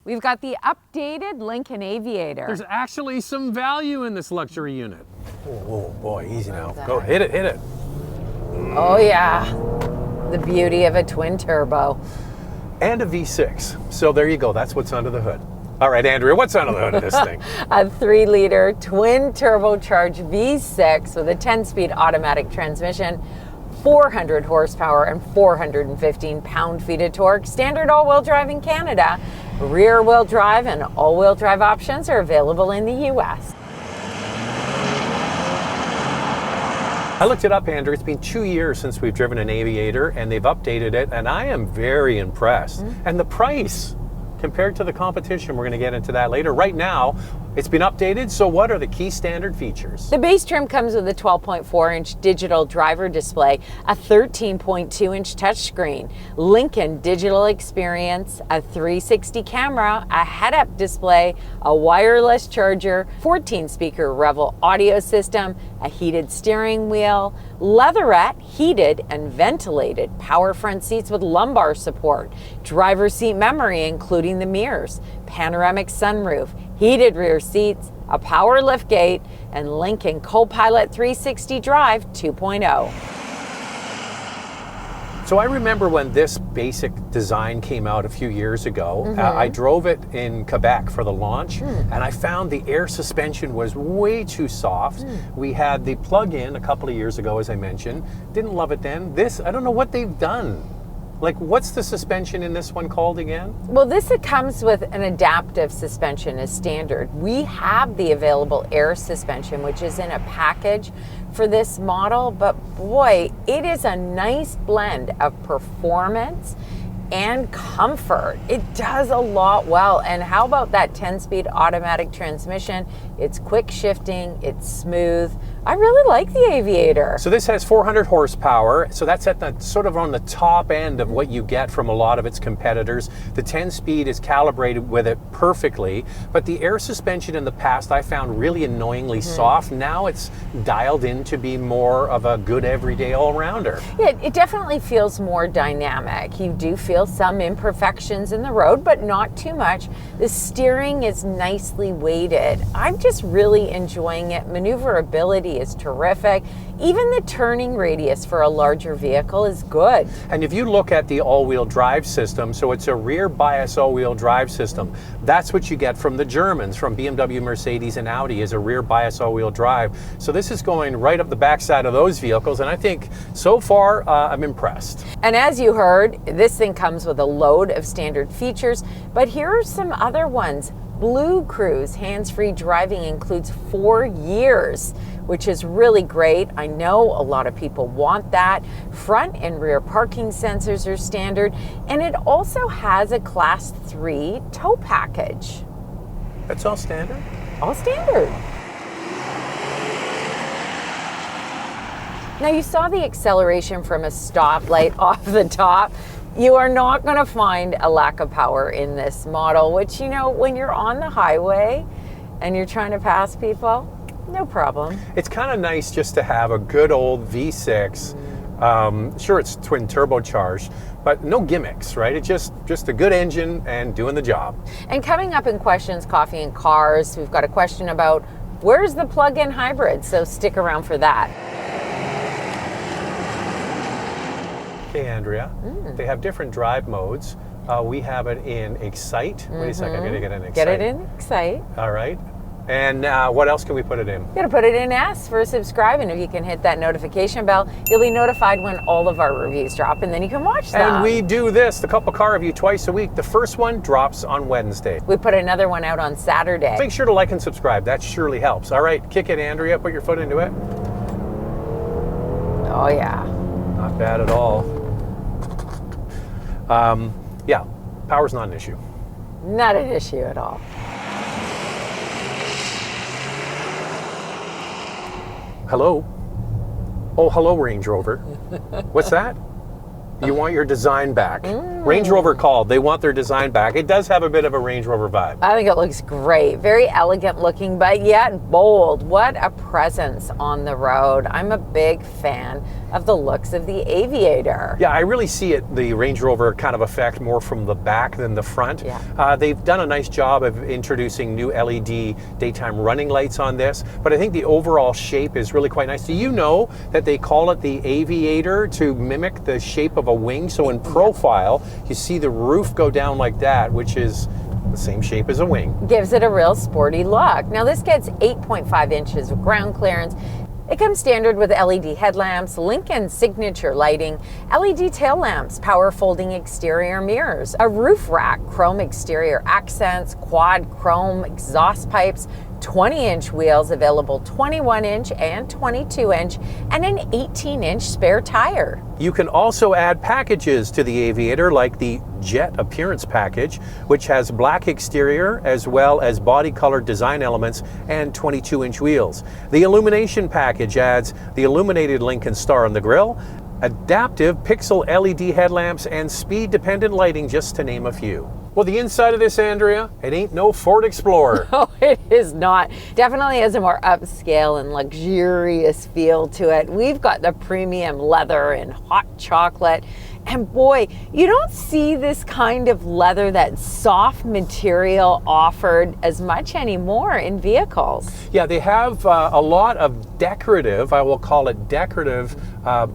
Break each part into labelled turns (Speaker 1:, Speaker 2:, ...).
Speaker 1: We've got the updated Lincoln Aviator.
Speaker 2: There's actually some value in this luxury unit. Oh boy, easy now.
Speaker 1: that?
Speaker 2: Go, hit it, hit it.
Speaker 1: Oh yeah, the beauty of a twin turbo.
Speaker 2: And a V6. So there you go, that's what's under the hood. All right, Andrea, what's under the hood of this thing?
Speaker 1: A 3-liter twin turbocharged V6 with a 10-speed automatic transmission, 400 horsepower and 415 pound-feet of torque. Standard all-wheel drive in Canada. Rear-wheel drive and all-wheel drive options are available in the US.
Speaker 2: I looked it up, Andrew. It's been 2 years since we've driven an Aviator, and they've updated it, and I am very impressed. And the price, compared to the competition, we're going to get into that later. Right now, it's been updated, so what are the key standard features?
Speaker 1: The base trim comes with a 12.4-inch digital driver display, a 13.2-inch touchscreen, Lincoln digital experience, a 360 camera, a head-up display, a wireless charger, 14-speaker Revel Audio System, a heated steering wheel, leatherette, heated and ventilated power front seats with lumbar support, driver's seat memory including the mirrors, panoramic sunroof, heated rear seats, a power liftgate, and Lincoln Co-Pilot360 Drive 2.0.
Speaker 2: So I remember when this basic design came out a few years ago. I drove it in Quebec for the launch, and I found the air suspension was way too soft. We had the plug-in a couple of years ago, as I mentioned. Didn't love it then. This, I don't know what they've done. Like, what's the suspension in this one called again?
Speaker 1: Well, this comes with an adaptive suspension as standard. We have the available air suspension, which is in a package for this model, but boy, it is a nice blend of performance and comfort. It does a lot well. And how about that 10-speed automatic transmission? It's quick shifting, it's smooth. I really like the Aviator.
Speaker 2: So this has 400 horsepower, so that's at the sort of on the top end of what you get from a lot of its competitors. The 10-speed is calibrated with it perfectly, but the air suspension in the past I found really annoyingly soft. Now it's dialed in to be more of a good everyday all-rounder.
Speaker 1: Yeah, it definitely feels more dynamic. You do feel some imperfections in the road, but not too much. The steering is nicely weighted. I'm just really enjoying it. Maneuverability is terrific. Even the turning radius for a larger vehicle is good.
Speaker 2: And if you look at the all-wheel drive system, so it's a rear bias all-wheel drive system. That's what you get from the Germans, from BMW, Mercedes, and Audi, is a rear bias all-wheel drive. So this is going right up the backside of those vehicles, and I think so far I'm impressed.
Speaker 1: And as you heard, this thing comes with a load of standard features, but here are some other ones. Blue Cruise hands-free driving includes 4 years, which is really great. I know a lot of people want that. Front and rear parking sensors are standard, and it also has a Class 3 tow package.
Speaker 2: That's all standard?
Speaker 1: All standard. Now you saw the acceleration from a stoplight off the top. You are not going to find a lack of power in this model, which, you know, when you're on the highway and you're trying to pass people, no problem.
Speaker 2: It's kind of nice just to have a good old V6. Sure, it's twin turbocharged, but no gimmicks, right? It's just a good engine and doing the job. And
Speaker 1: coming up in Questions, Coffee and Cars, we've got a question about where's the plug-in hybrid, so stick around for that.
Speaker 2: Okay, Andrea, they have different drive modes. We have it in Excite. Wait a second, I'm gonna get an Excite.
Speaker 1: Get it in Excite.
Speaker 2: All right. And what else can we put it in?
Speaker 1: You're gonna put it in S for subscribe, and if you can hit that notification bell, you'll be notified when all of our reviews drop, and then you can watch them.
Speaker 2: And we do this, the Couple Car Review, twice a week. The first one drops on Wednesday.
Speaker 1: We put another one out on Saturday.
Speaker 2: Make sure to like and subscribe. That surely helps. All right, kick it, Andrea. Put your foot into it.
Speaker 1: Oh, yeah.
Speaker 2: Not bad at all. Yeah, power's not an issue.
Speaker 1: Not an issue at all.
Speaker 2: Hello? Oh, hello, Range Rover. What's that? You want your design back. Range Rover called. They want their design back. It does have a bit of a Range Rover vibe.
Speaker 1: I think it looks great. Very elegant looking, but yet bold. What a presence on the road. I'm a big fan of the looks of the Aviator.
Speaker 2: Yeah, I really see it, the Range Rover kind of effect, more from the back than the front.
Speaker 1: Yeah.
Speaker 2: They've done a nice job of introducing new LED daytime running lights on this, but I think the overall shape is really quite nice. Do you know that they call it the Aviator to mimic the shape of a wing? So in profile, you see the roof go down like that, which is the same shape as a wing.
Speaker 1: Gives it a real sporty look. Now this gets 8.5 inches of ground clearance. It comes standard with LED headlamps, Lincoln signature lighting, LED tail lamps, power folding exterior mirrors, a roof rack, chrome exterior accents, quad chrome exhaust pipes, 20-inch wheels available 21-inch and 22-inch, and an 18-inch spare tire.
Speaker 2: You can also add packages to the Aviator, like the Jet Appearance Package, which has black exterior as well as body colored design elements and 22-inch wheels. The Illumination Package adds the illuminated Lincoln star on the grille, adaptive pixel LED headlamps, and speed-dependent lighting, just to name a few. Well, the inside of this, Andrea, it ain't no Ford Explorer.
Speaker 1: No, it is not. Definitely has a more upscale and luxurious feel to it. We've got the premium leather and hot chocolate. And boy, you don't see this kind of leather, that soft material, offered as much anymore in vehicles.
Speaker 2: Yeah, they have a lot of decorative, I will call it decorative,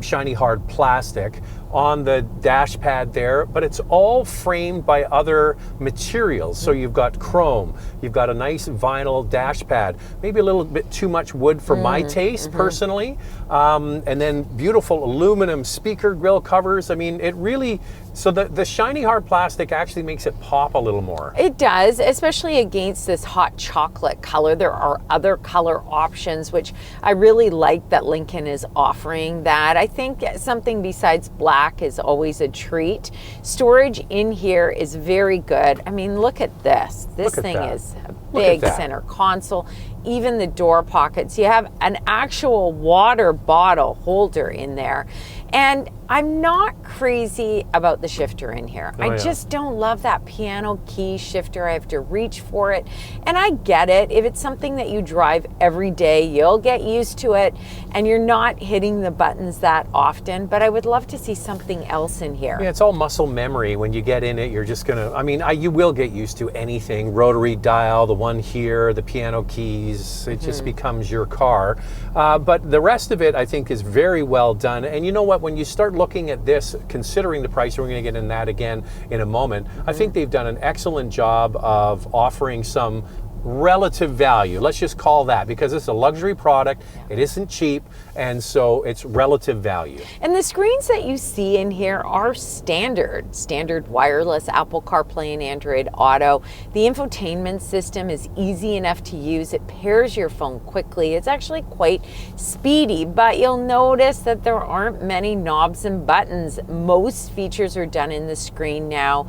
Speaker 2: shiny hard plastic on the dash pad there, but it's all framed by other materials. So you've got chrome, you've got a nice vinyl dash pad, maybe a little bit too much wood for my taste personally, and then beautiful aluminum speaker grill covers. I mean, it really, so the shiny hard plastic actually makes it pop a little more.
Speaker 1: It does, especially against this hot chocolate color. There are other color options, which I really like that Lincoln is offering that. I think something besides black is always a treat. Storage in here is very good. I mean, look at this. This thing is a big center console. Even the door pockets. You have an actual water bottle holder in there. And I'm not crazy about the shifter in here. I just don't love that piano key shifter. I have to reach for it. And I get it. If it's something that you drive every day, you'll get used to it and you're not hitting the buttons that often. But I would love to see something else in here.
Speaker 2: Yeah, it's all muscle memory. When you get in it, you're just gonna, I mean, you will get used to anything. Rotary dial, the one here, the piano keys, it just becomes your car. But the rest of it, I think, is very well done. And you know what, when you start looking at this, considering the price, we're going to get in that again in a moment, I think they've done an excellent job of offering some relative value. Let's just call that, because it's a luxury product. It isn't cheap, and so it's relative value.
Speaker 1: And the screens that you see in here are standard wireless Apple CarPlay and Android Auto. The infotainment system is easy enough to use. It pairs your phone quickly. It's actually quite speedy, but you'll notice that there aren't many knobs and buttons. Most features are done in the screen now.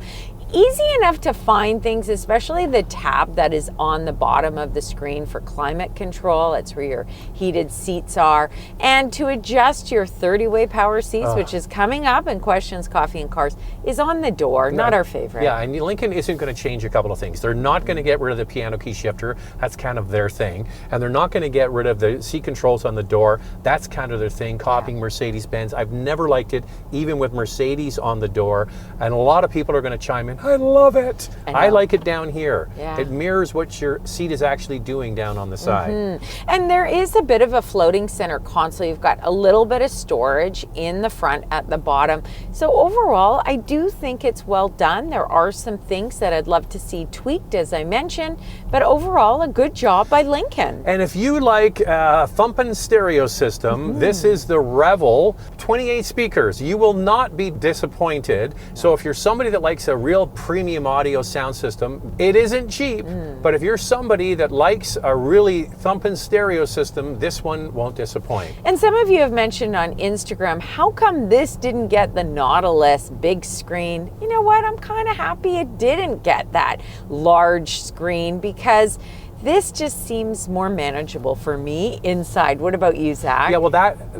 Speaker 1: Easy enough to find things, especially the tab that is on the bottom of the screen for climate control. It's where your heated seats are. And to adjust your 30-way power seats, which is coming up in Questions, Coffee, and Cars, is on the door. Not our favorite.
Speaker 2: Yeah, and Lincoln isn't going to change a couple of things. They're not going to get rid of the piano key shifter. That's kind of their thing. And they're not going to get rid of the seat controls on the door. That's kind of their thing, copying Mercedes-Benz. I've never liked it, even with Mercedes on the door. And a lot of people are going to chime in, I love it. I like it down here.
Speaker 1: Yeah.
Speaker 2: It mirrors what your seat is actually doing down on the side.
Speaker 1: And there is a bit of a floating center console. You've got a little bit of storage in the front at the bottom. So overall, I do think it's well done. There are some things that I'd love to see tweaked, as I mentioned, but overall, a good job by Lincoln.
Speaker 2: And if you like a thumping stereo system, this is the Revel 28 speakers. You will not be disappointed. So if you're somebody that likes a real premium audio sound system, it isn't cheap, but if you're somebody that likes a really thumping stereo system, this one won't disappoint.
Speaker 1: And some of you have mentioned on Instagram, how come this didn't get the Nautilus big screen? You know what? I'm kind of happy it didn't get that large screen, because This just seems more manageable for me inside. What about you, Zach?
Speaker 2: Yeah, well,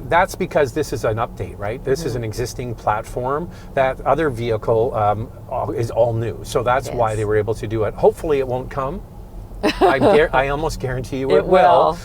Speaker 2: that's because this is an update, right? This is an existing platform. That other vehicle is all new. So that's why they were able to do it. Hopefully it won't come. I almost guarantee you it will.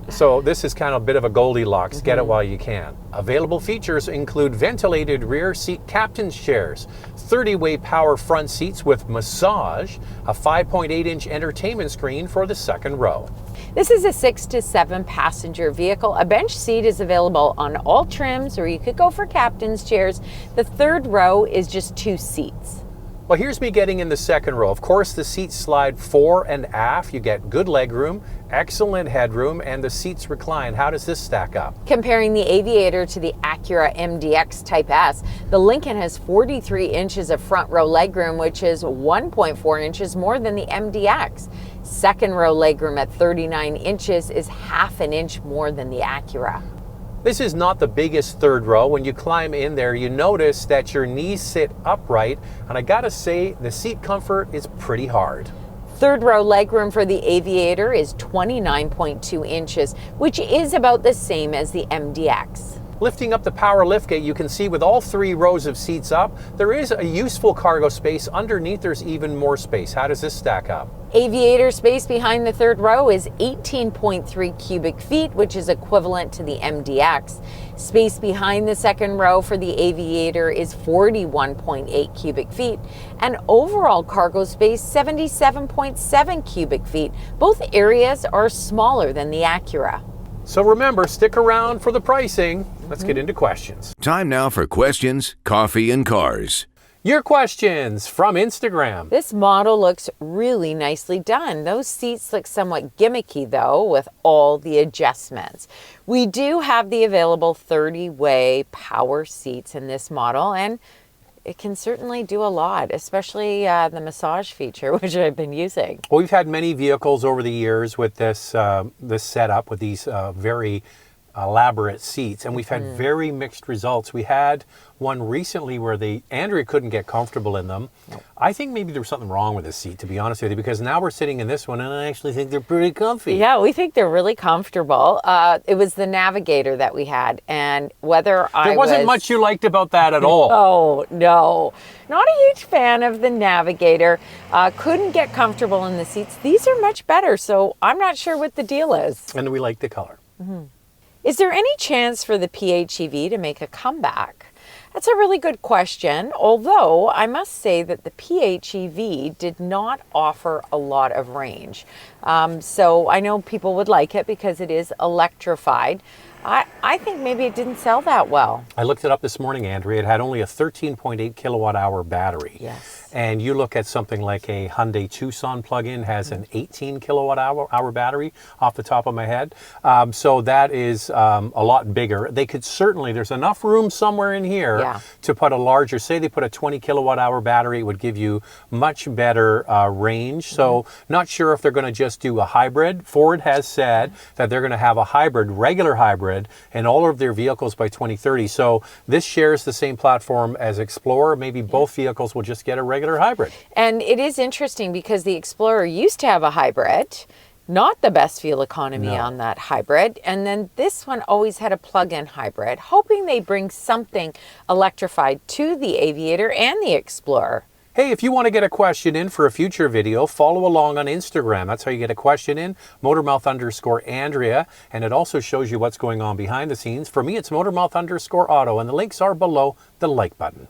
Speaker 2: So this is kind of a bit of a Goldilocks. Get it while you can. Available features include ventilated rear seat captain's chairs, 30-way power front seats with massage, a 5.8-inch entertainment screen for the second row.
Speaker 1: This is a 6 to 7 passenger vehicle. A bench seat is available on all trims, or you could go for captain's chairs. The third row is just 2 seats.
Speaker 2: Well, here's me getting in the second row. Of course, the seats slide fore and aft. You get good leg room, excellent headroom, and the seats recline. How does this stack up?
Speaker 1: Comparing the Aviator to the Acura MDX Type S, the Lincoln has 43 inches of front row legroom, which is 1.4 inches more than the MDX. Second row legroom at 39 inches is half an inch more than the Acura.
Speaker 2: This is not the biggest third row. When you climb in there, you notice that your knees sit upright, and I gotta say, the seat comfort is pretty hard.
Speaker 1: Third row legroom for the Aviator is 29.2 inches, which is about the same as the MDX.
Speaker 2: Lifting up the power liftgate, you can see with all 3 rows of seats up, there is a useful cargo space. Underneath, there's even more space. How does this stack up?
Speaker 1: Aviator space behind the third row is 18.3 cubic feet, which is equivalent to the MDX. Space behind the second row for the Aviator is 41.8 cubic feet, and overall cargo space 77.7 cubic feet. Both areas are smaller than the Acura.
Speaker 2: So remember, stick around for the pricing. Let's get into questions.
Speaker 3: Time now for questions, coffee, and cars.
Speaker 2: Your questions from Instagram.
Speaker 1: This model looks really nicely done. Those seats look somewhat gimmicky though, with all the adjustments. We do have the available 30-way power seats in this model, and it can certainly do a lot, especially the massage feature, which I've been using.
Speaker 2: Well, we've had many vehicles over the years with this this setup with these very elaborate seats, and we've had very mixed results. We had one recently where Andrea couldn't get comfortable in them. I think maybe there was something wrong with this seat, to be honest with you, because now we're sitting in this one and I actually think they're pretty comfy.
Speaker 1: Yeah, we think they're really comfortable. It was the Navigator that we had, and whether
Speaker 2: there wasn't much you liked about that at all.
Speaker 1: Oh, no. Not a huge fan of the Navigator. Couldn't get comfortable in the seats. These are much better, so I'm not sure what the deal is.
Speaker 2: And we like the color.
Speaker 1: Is there any chance for the PHEV to make a comeback? That's a really good question, although I must say that the PHEV did not offer a lot of range. So I know people would like it because it is electrified. I think maybe it didn't sell that well.
Speaker 2: I looked it up this morning, Andrea. It had only a 13.8 kilowatt hour battery.
Speaker 1: Yes.
Speaker 2: And you look at something like a Hyundai Tucson plug-in has an 18 kilowatt hour battery off the top of my head. So that is a lot bigger. They could certainly, there's enough room somewhere in here to put a larger, say they put a 20 kilowatt hour battery, it would give you much better range. So not sure if they're going to just do a hybrid. Ford has said that they're going to have a hybrid, regular hybrid, in all of their vehicles by 2030. So this shares the same platform as Explorer. Maybe both vehicles will just get a regular hybrid.
Speaker 1: And it is interesting because the Explorer used to have a hybrid, not the best fuel economy on that hybrid. And then this one always had a plug-in hybrid, hoping they bring something electrified to the Aviator and the Explorer.
Speaker 2: Hey, if you want to get a question in for a future video, follow along on Instagram. That's how you get a question in, Motormouth_Andrea. And it also shows you what's going on behind the scenes. For me, it's Motormouth_Auto, and the links are below the like button.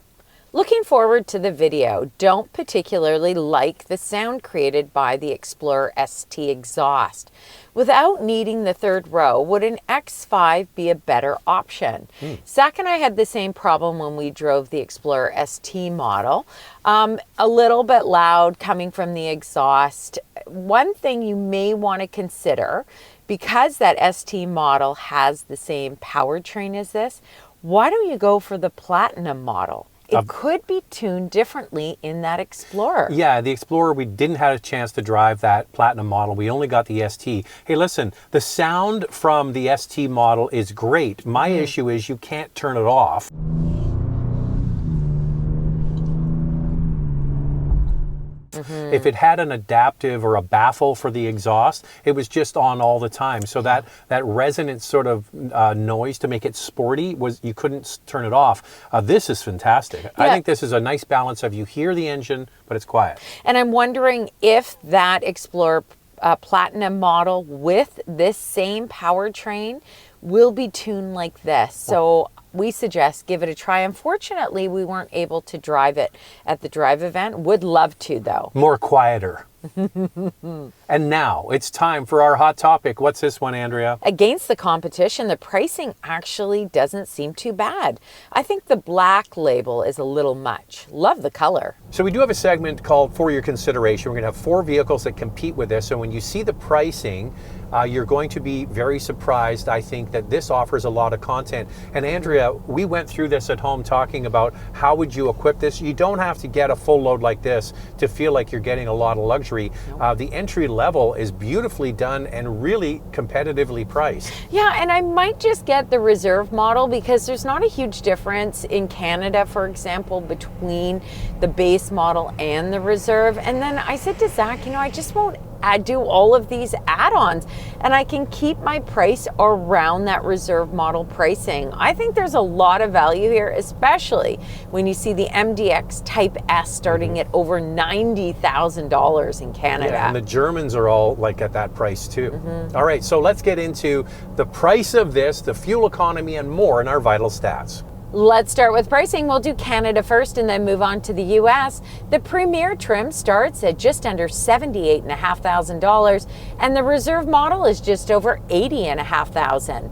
Speaker 1: Looking forward to the video. Don't particularly like the sound created by the Explorer ST exhaust. Without needing the third row, would an X5 be a better option? Zach and I had the same problem when we drove the Explorer ST model. A little bit loud coming from the exhaust. One thing you may want to consider, because that ST model has the same powertrain as this, why don't you go for the Platinum model? It could be tuned differently in that Explorer. Yeah,
Speaker 2: the Explorer, we didn't have a chance to drive that Platinum model. We only got the ST. Hey, listen, the sound from the ST model is great. My issue is you can't turn it off. If it had an adaptive or a baffle for the exhaust, it was just on all the time. So that resonant sort of noise to make it sporty you couldn't turn it off. This is fantastic. Yeah. I think this is a nice balance of you hear the engine, but it's quiet.
Speaker 1: And I'm wondering if that Explorer Platinum model with this same powertrain will be tuned like this. So we suggest give it a try. Unfortunately, we weren't able to drive it at the drive event. Would love to, though.
Speaker 2: More quieter. And now it's time for our hot topic. What's this one, Andrea?
Speaker 1: Against the competition, the pricing actually doesn't seem too bad. I think the black label is a little much. Love the color.
Speaker 2: So we do have a segment called For Your Consideration. We're going to have 4 vehicles that compete with this. So when you see the pricing, you're going to be very surprised. I think that this offers a lot of content. And Andrea, we went through this at home talking about how would you equip this. You don't have to get a full load like this to feel like you're getting a lot of luxury. The entry level is beautifully done and really competitively priced.
Speaker 1: Yeah, and I might just get the reserve model because there's not a huge difference in Canada, for example, between the base model and the reserve. And then I said to Zach, I just won't do all of these add-ons and I can keep my price around that reserve model pricing. I think there's a lot of value here, especially when you see the MDX Type S starting at over $90,000 in Canada.
Speaker 2: Yeah, and the Germans are all like at that price too. All right, so let's get into the price of this, the fuel economy, and more in our vital stats.
Speaker 1: Let's start with pricing. We'll do Canada first and then move on to the US. The Premier trim starts at just under $78,500 and the Reserve model is just over $80,500.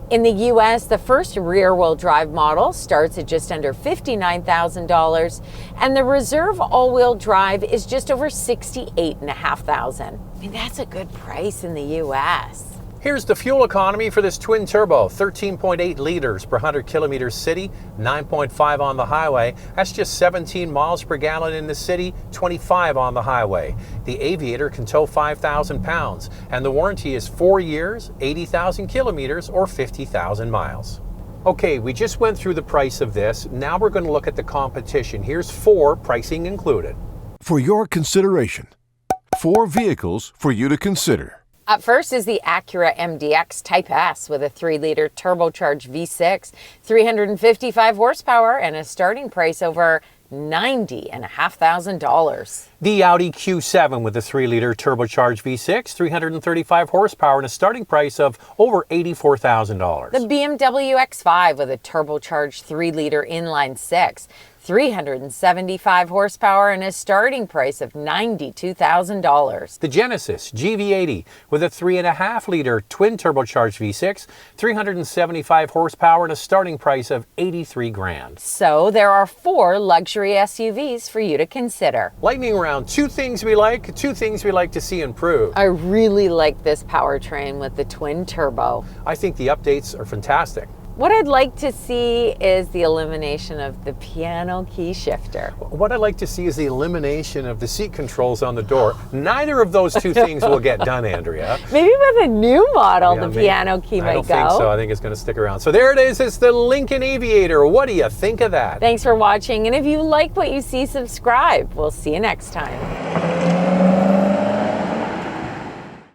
Speaker 1: In the US, the first rear-wheel drive model starts at just under $59,000 and the Reserve all-wheel drive is just over $68,500. I mean, that's a good price in the US.
Speaker 2: Here's the fuel economy for this twin turbo, 13.8 liters per 100 kilometers city, 9.5 on the highway. That's just 17 miles per gallon in the city, 25 on the highway. The Aviator can tow 5,000 pounds, and the warranty is 4 years, 80,000 kilometers, or 50,000 miles. Okay, we just went through the price of this. Now we're going to look at the competition. Here's 4, pricing included.
Speaker 3: For your consideration, 4 vehicles for you to consider.
Speaker 1: Up first is the Acura MDX Type S with a 3-liter turbocharged V6, 355 horsepower, and a starting price over $90,500.
Speaker 2: The Audi Q7 with a 3-liter turbocharged V6, 335 horsepower, and a starting price of over $84,000.
Speaker 1: The BMW X5 with a turbocharged 3-liter inline 6, 375 horsepower, and a starting price of $92,000.
Speaker 2: The Genesis GV80 with a 3.5-liter twin turbocharged V6, 375 horsepower, and a starting price of $83,000.
Speaker 1: So there are 4 luxury SUVs for you to consider.
Speaker 2: Lightning round, 2 things we like, 2 things we like to see improved.
Speaker 1: I really like this powertrain with the twin turbo.
Speaker 2: I think the updates are fantastic.
Speaker 1: What I'd like to see is the elimination of the piano key shifter.
Speaker 2: What I'd like to see is the elimination of the seat controls on the door. Neither of those 2 things will get done, Andrea.
Speaker 1: Maybe with a new model, the piano key might go.
Speaker 2: I don't think so. I think it's going to stick around. So there it is. It's the Lincoln Aviator. What do you think of that?
Speaker 1: Thanks for watching. And if you like what you see, subscribe. We'll see you next time.